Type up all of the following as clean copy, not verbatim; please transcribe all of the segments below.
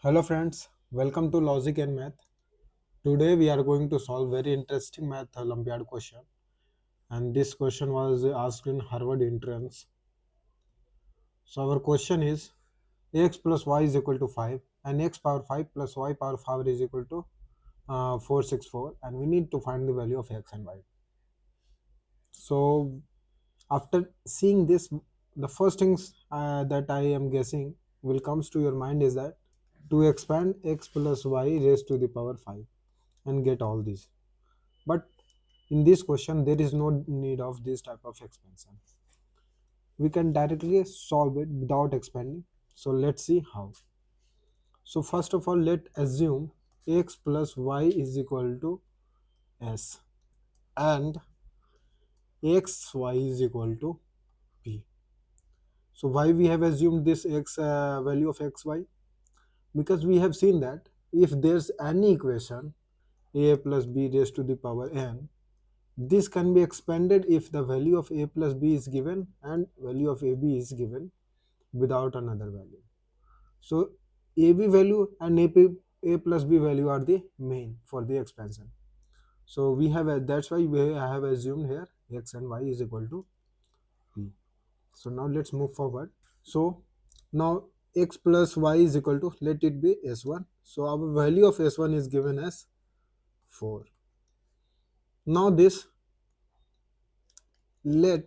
Hello friends, welcome to Logic and Math. Today we are going to solve very interesting math Olympiad question, and this question was asked in Harvard entrance. So our question is x plus y is equal to 5 and x power 5 plus y power 5 is equal to 464, and we need to find the value of x and y. So after seeing this, the first things that I am guessing will comes to your mind is that to expand x plus y raised to the power 5 and get all these. But in this question, there is no need of this type of expansion. We can directly solve it without expanding. So let's see how. So first of all, let's assume x plus y is equal to s and xy is equal to p. So why we have assumed this x value of xy? Because we have seen that if there's any equation a plus b raised to the power n, this can be expanded if the value of a plus b is given and value of ab is given without another value. So ab value and a plus b value are the main for the expansion. So we have that's why we have assumed here x and y is equal to p. So now let's move forward. So now x plus y is equal to, let it be s1. So our value of s1 is given as 4. Now this, let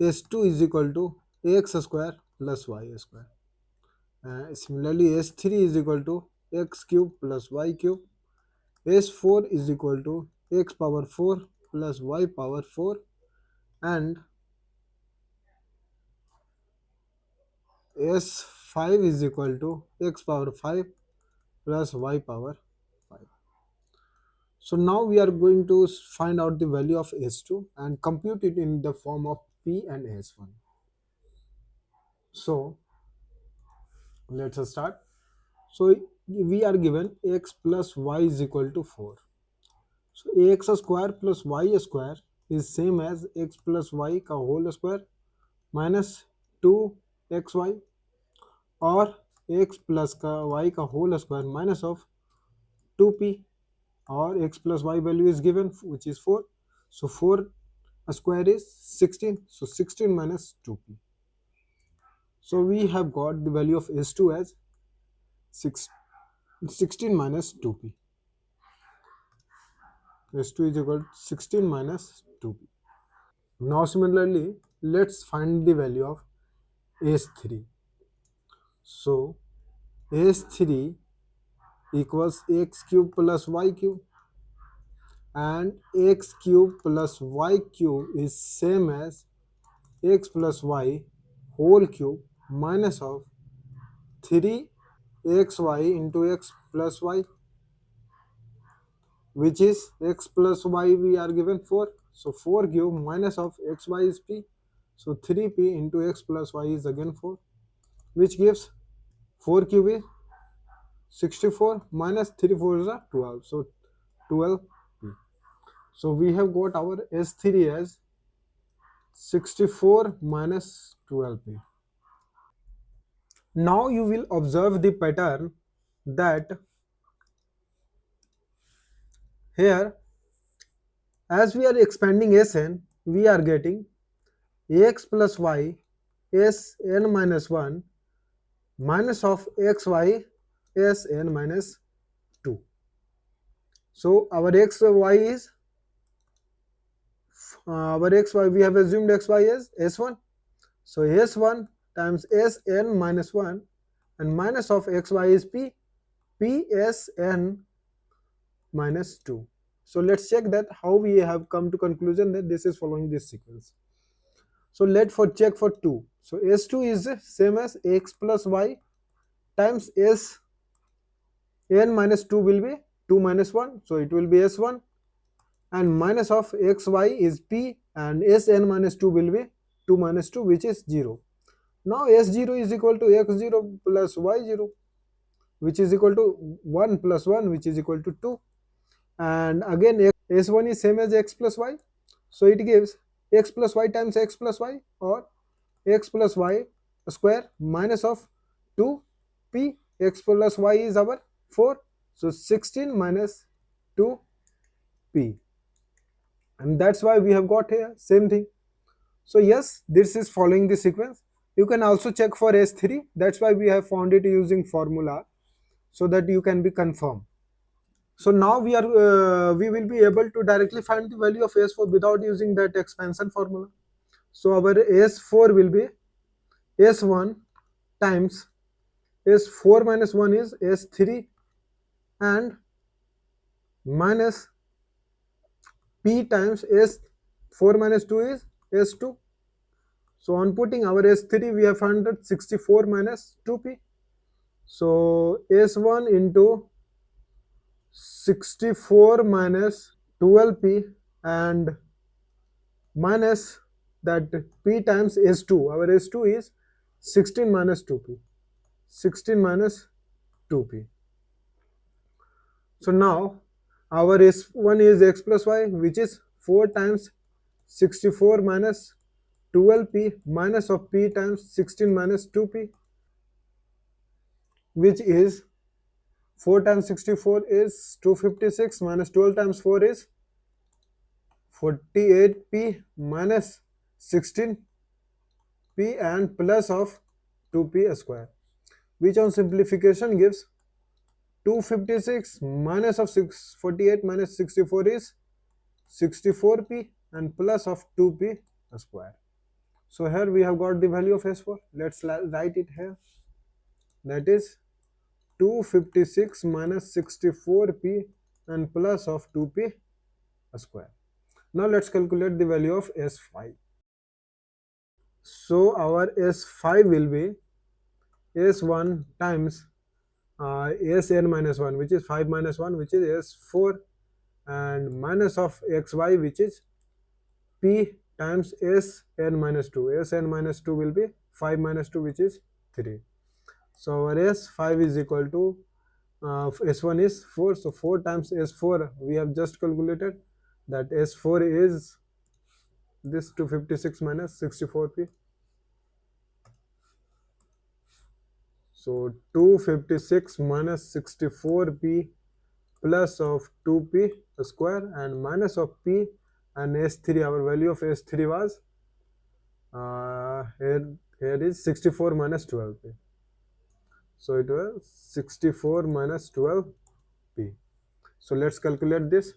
s2 is equal to x square plus y square. Similarly, s3 is equal to x cube plus y cube. s4 is equal to x power 4 plus y power 4, and s5 is equal to x power 5 plus y power 5. So now we are going to find out the value of s2 and compute it in the form of p and s1. So let's start. So we are given x plus y is equal to 4. So ax square plus y square is same as x plus y का whole square minus 2xy, और x plus का y का whole square minus of 2p, और x plus y value is given which is 4. So 4 square is 16. So 16 minus 2p. So we have got the value of s2 as 16 minus 2p. s2 is equal to 16 minus 2p. Now similarly, let's find the value of s3. So s3 equals x cube plus y cube, and x cube plus y cube is same as x plus y whole cube minus of 3xy into x plus y, which is x plus y we are given 4. So 4 cube minus of xy is p. So 3p into x plus y is again 4, which gives 4 cube is 64 minus 3 4 is 12. So 12p. So we have got our S3 as 64 minus 12p. Now you will observe the pattern that here, as we are expanding Sn, we are getting x plus y Sn minus 1 minus of xy Sn minus 2. So our xy is we have assumed xy as s1. So s1 times sn minus 1 and minus of xy is p, psn minus 2. So let's check that how we have come to conclusion that this is following this sequence. So let for check for 2. So s2 is same as x plus y times sn minus 2 will be 2 minus 1. So it will be s1, and minus of xy is p, and sn minus 2 will be 2 minus 2, which is 0. Now s0 is equal to x0 plus y0, which is equal to 1 plus 1, which is equal to 2. And again s1 is same as x plus y. So it gives x plus y times x plus y, or x plus y square minus of 2p x plus y is our 4. So 16 minus 2p, and that's why we have got here same thing. So yes, this is following the sequence. You can also check for S3. That's why we have found it using formula, so that you can be confirmed. So now we will be able to directly find the value of S4 without using that expansion formula. So our S4 will be S1 times S4 minus 1 is S3, and minus P times S4 minus 2 is S2. So on putting our S3, we have found that 64 minus 2p. So S1 into 64 minus 12p, and minus that p times S2. Our S2 is 16 minus 2p. 16 minus 2p. So now our S1 is x plus y, which is 4 times 64 minus 12p minus of p times 16 minus 2p, which is 4 times 64 is 256 minus 12 times 4 is 48p minus 16p and plus of 2p square, which on simplification gives 256 minus of 648 minus 64 is 64p and plus of 2p square. So here we have got the value of S4. Let's write it here. That is 256 minus 64p and plus of 2p square. Now let's calculate the value of S5. So our S5 will be S1 times Sn minus 1, which is 5 minus 1, which is S4, and minus of xy, which is p times Sn minus 2. Sn minus 2 will be 5 minus 2, which is 3. So our S5 is equal to S1 is 4, so 4 times S4 we have just calculated, that S4 is this 256 minus 64p. So 256 minus 64p plus of 2p square and minus of p and S3. Our value of S3 was here is 64 minus 12p. So it was 64 minus 12p. So let's calculate this.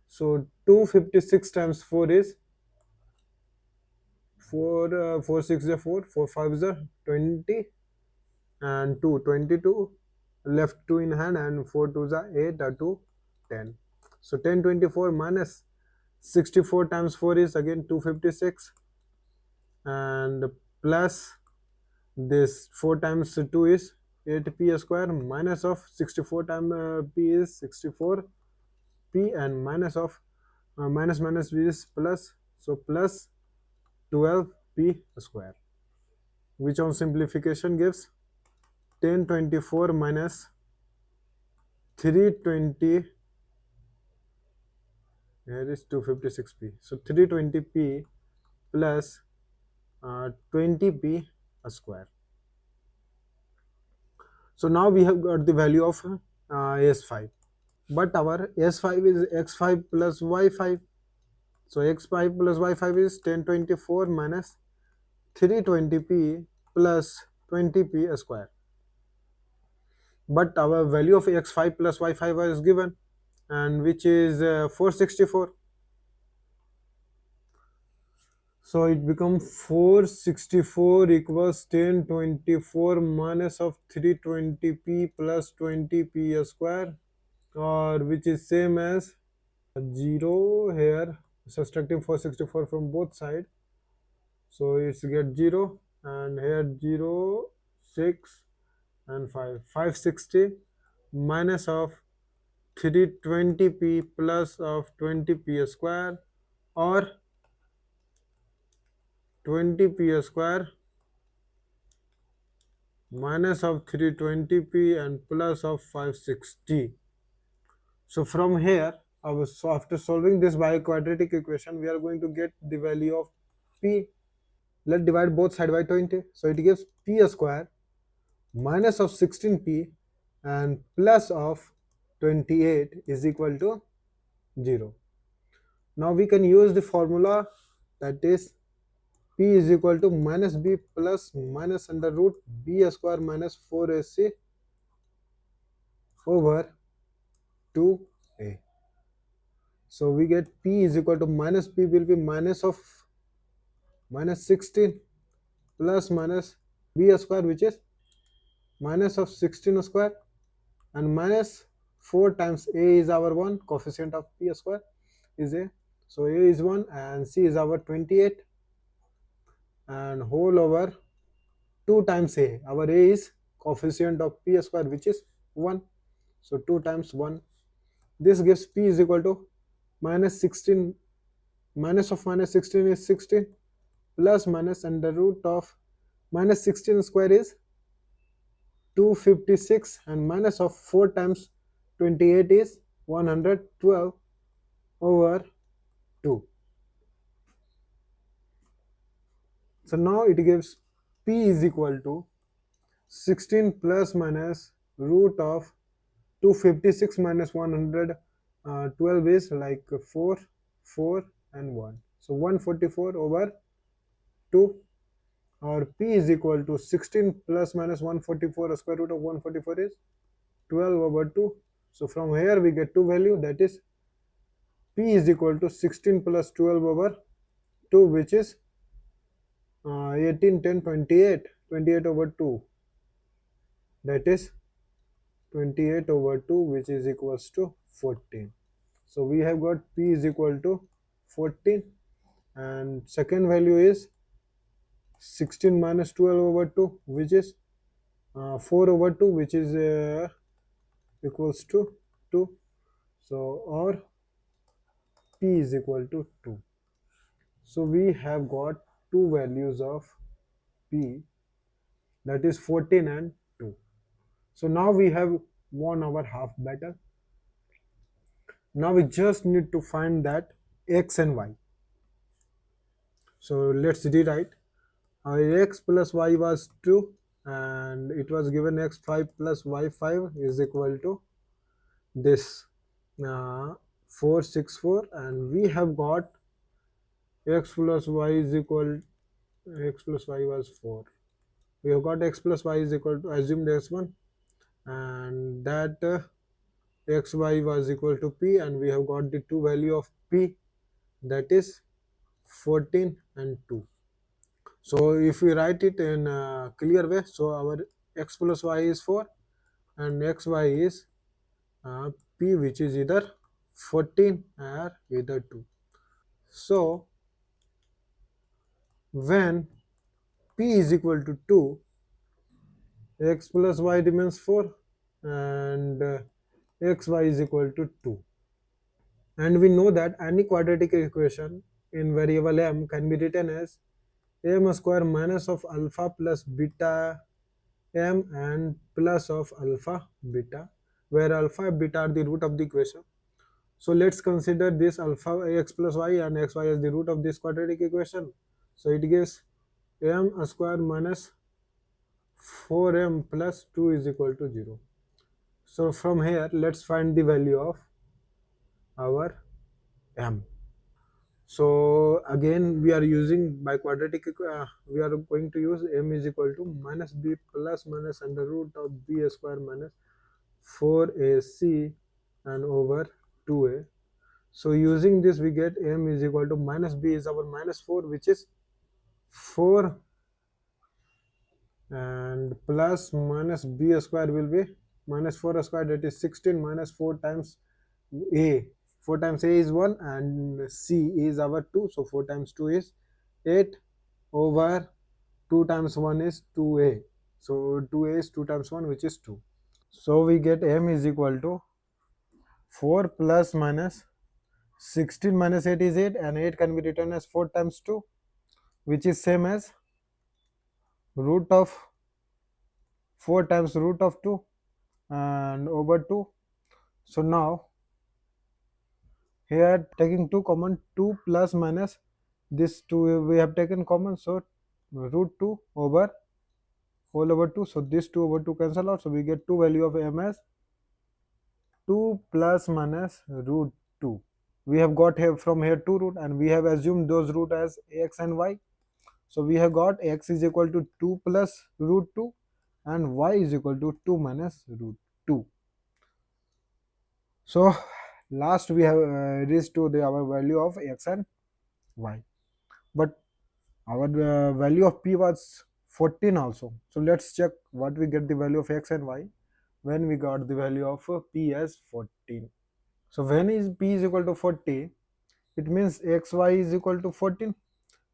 So 256 times 4 is 4 6 is 4, 4 5 is 20, and 2 22, left 2 in hand, and 4 2 is 8, 2 10. So 1024 minus 64 times 4 is again 256, and plus this 4 times 2 is 8p square, minus of 64 times p is 64p, and minus of minus minus b is plus, so plus 12p square, which on simplification gives 1024 minus 320, here is 256p, so 320p plus 20p square. So now we have got the value of S5, but our S5 is x5 plus y5. So x5 plus y5 is 1024 minus 320p plus 20p square. But our value of x5 plus y5 is given, and which is 464. So it becomes 464 equals 1024 minus of 320p plus 20p square, or which is same as 0 here, subtracting 464 from both sides. So it's get 0, and here 0, 6 and 5, 560 minus of 320p plus of 20p square, or 20p square minus of 320p and plus of 560. So from here, so after solving this by quadratic equation, we are going to get the value of p. Let's divide both sides by 20. So it gives p square minus of 16p and plus of 28 is equal to 0. Now we can use the formula, that is p is equal to minus b plus minus under root b square minus 4ac over 2a. So we get p is equal to minus p will be minus of minus 16 plus minus b square, which is minus of 16 square, and minus 4 times a is our 1, coefficient of p square is a, so a is 1 and c is our 28, and whole over 2 times a, our a is coefficient of p square, which is 1, so 2 times 1, this gives p is equal to minus 16, minus of minus 16 is 16, plus minus under root of minus 16 square is 256, and minus of 4 times 28 is 112 over 2. So now it gives p is equal to 16 plus minus root of 256 minus 112 is like 4, 4 and 1. So 144 over 2, or p is equal to 16 plus minus 144, square root of 144 is 12 over 2. So from here we get two value, that is p is equal to 16 plus 12 over 2, which is 18, 10, 28, 28 over 2, that is 28 over 2, which is equals to 14. So we have got p is equal to 14, and second value is 16 minus 12 over 2, which is 4 over 2, which is equals to 2. So or p is equal to 2. So we have got two values of p, that is 14 and 2. So now we have won our half battle. Now we just need to find that x and y. So let's rewrite. X plus y was 2, and it was given x5 plus y5 is equal to this 464, and we have got x plus y is equal, x plus y was 4. We have got x plus y is equal to assumed x1, and that xy was equal to p, and we have got the two value of p, that is 14 and 2. So if we write it in a clear way, so our x plus y is 4 and xy is p, which is either 14 or either 2. So when p is equal to 2, x plus y remains 4 and xy is equal to 2. And we know that any quadratic equation in variable m can be written as m square minus of alpha plus beta m and plus of alpha beta, where alpha and beta are the root of the equation. So let's consider this alpha x plus y and xy as the root of this quadratic equation. So it gives m square minus 4m plus 2 is equal to 0. So from here let's find the value of our m. So again we are using by quadratic, we are going to use m is equal to minus b plus minus under root of b square minus 4ac and over 2a. So using this we get m is equal to minus b is our minus 4, which is 4, and plus minus b square will be minus 4 square, that is 16, minus 4 times a, 4 times a is 1 and c is our 2, so 4 times 2 is 8 over 2 times 1 is 2a, so 2a is 2 times 1, which is 2. So we get m is equal to 4 plus minus 16 minus 8 is 8, and 8 can be written as 4 times 2, which is same as root of 4 times root of 2 and over 2. So now here taking 2 common, 2 plus minus this 2 we have taken common, so root 2 over whole over 2. So this 2 over 2 cancel out. So we get 2 value of m as 2 plus minus root 2. We have got here from here 2 root, and we have assumed those root as x and y. So we have got x is equal to 2 plus root 2 and y is equal to 2 minus root 2. So last we have reached to our value of x and y, but our value of p was 14 also. So let's check what we get the value of x and y when we got the value of p as 14. So when is p is equal to 40, it means xy is equal to 14,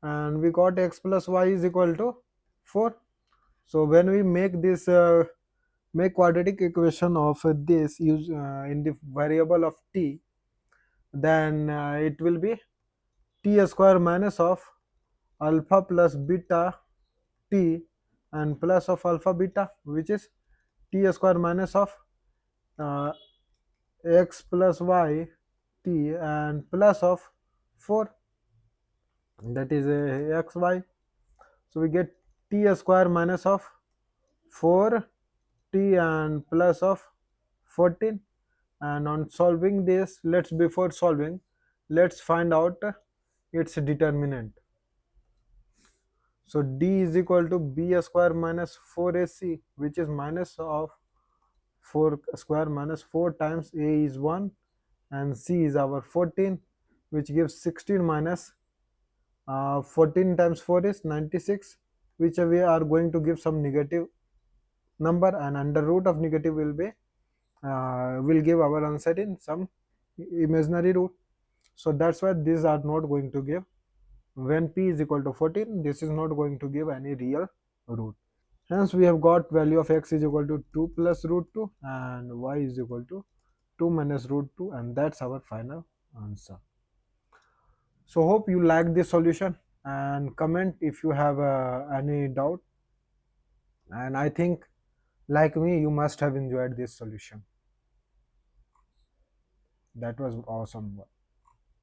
and we got x plus y is equal to 4. So when we make this make quadratic equation of this use in the variable of t, then it will be t square minus of alpha plus beta t and plus of alpha beta, which is t square minus of uh, x plus y t and plus of 4, that is xy. So we get t square minus of 4 t and plus of 14. And on solving this, before solving, let's find out its determinant. So d is equal to b square minus 4ac, which is minus of 4 square minus 4 times a is 1 and c is our 14, which gives 16 minus 14 times 4 is 96, which we are going to give some negative number, and under root of negative will give our answer in some imaginary root. So that's why these are not going to give. When p is equal to 14, this is not going to give any real root. Hence we have got value of x is equal to 2 plus root 2 and y is equal to 2 minus root 2, and that's our final answer. So hope you like this solution, and comment if you have any doubt. And I think, like me, you must have enjoyed this solution. That was awesome.